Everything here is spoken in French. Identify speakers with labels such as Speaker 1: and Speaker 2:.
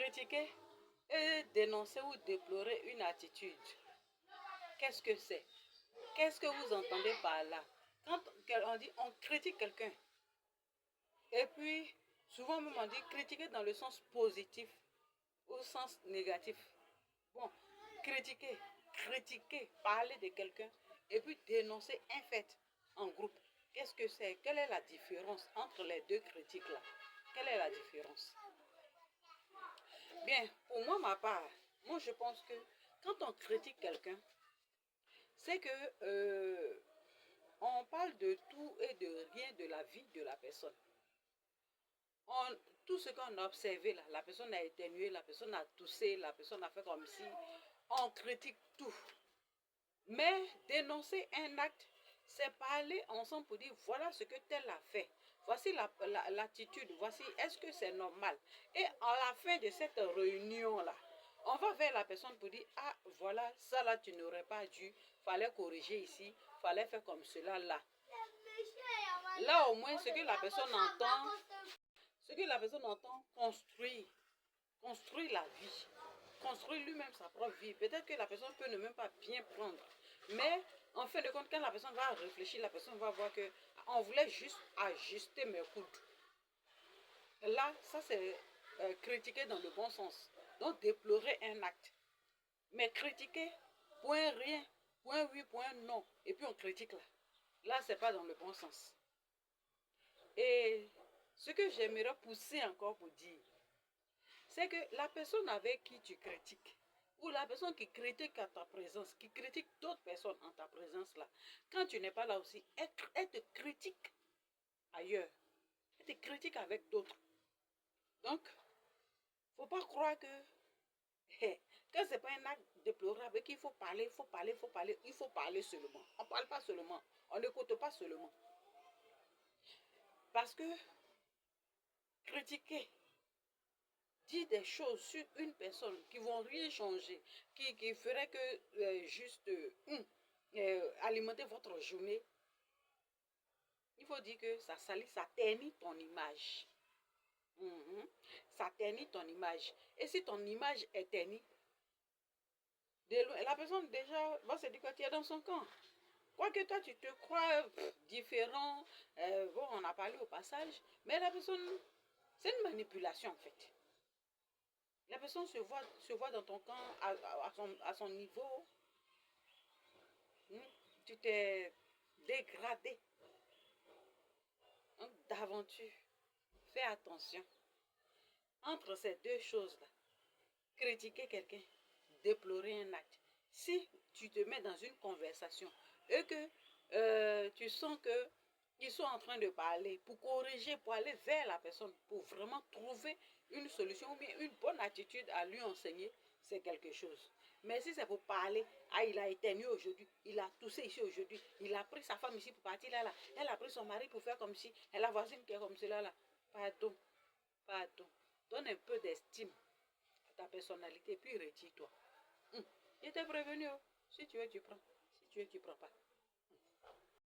Speaker 1: Critiquer et dénoncer ou déplorer une attitude. Qu'est-ce que c'est? Qu'est-ce que vous entendez par là? Quand on dit on critique quelqu'un, et puis souvent même on dit critiquer dans le sens positif ou sens négatif. Bon, critiquer, parler de quelqu'un, et puis dénoncer un fait en groupe. Qu'est-ce que c'est? Quelle est la différence entre les deux critiques-là? Quelle est la différence? Bien, pour moi, ma part, moi je pense que quand on critique quelqu'un, c'est que on parle de tout et de rien de la vie de la personne. Tout ce qu'on a observé là, la personne a éternué, la personne a toussé, la personne a fait comme si, on critique tout. Mais dénoncer un acte, c'est parler ensemble pour dire voilà ce que tel a fait. Voici l'attitude, voici est-ce que c'est normal. Et à la fin de cette réunion-là, on va vers la personne pour dire ah voilà, ça là tu n'aurais pas dû, fallait corriger ici, fallait faire comme cela là. Là au moins ce que la personne entend, construit la vie, construit lui-même sa propre vie. Peut-être que la personne peut ne même pas bien prendre. Mais en fin de compte, quand la personne va réfléchir, la personne va voir que on voulait juste ajuster mes coudes. Là, ça c'est critiquer dans le bon sens. Donc déplorer un acte. Mais critiquer, point rien, point oui, point non. Et puis on critique là. Là, c'est pas dans le bon sens. Et ce que j'aimerais pousser encore pour dire, c'est que la personne avec qui tu critiques, ou la personne qui critique à ta présence, qui critique d'autres personnes en ta présence là, quand tu n'es pas là aussi, elle te critique ailleurs. Elle te critique avec d'autres. Donc, il ne faut pas croire que quand ce n'est pas un acte déplorable, qu'il faut parler, il faut parler, il faut parler seulement. On ne parle pas seulement, on n'écoute pas seulement. Parce que critiquer, dire des choses sur une personne qui ne vont rien changer, qui ferait que juste alimenter votre journée, il faut dire que ça salit, ça ternit ton image. Ça ternit ton image. Et si ton image est ternie, la personne déjà va se dire que tu es dans son camp. Quoique toi tu te crois différent, bon on a parlé au passage, mais la personne, c'est une manipulation en fait. La personne se voit dans ton camp à son niveau. Tu t'es dégradé. Donc d'aventure, fais attention. Entre ces deux choses-là, critiquer quelqu'un, déplorer un acte. Si tu te mets dans une conversation et que tu sens qu'ils sont en train de parler pour corriger, pour aller vers la personne, pour vraiment trouver une solution ou bien une bonne attitude à lui enseigner, c'est quelque chose. Mais si c'est pour parler, ah il a éternué aujourd'hui, il a toussé ici aujourd'hui, il a pris sa femme ici pour partir là, elle a pris son mari pour faire comme si, elle a voisine qui est comme cela là. Pardon. Donne un peu d'estime à ta personnalité, puis retire-toi. Il était prévenu. Si tu veux, tu prends. Si tu veux, tu prends pas.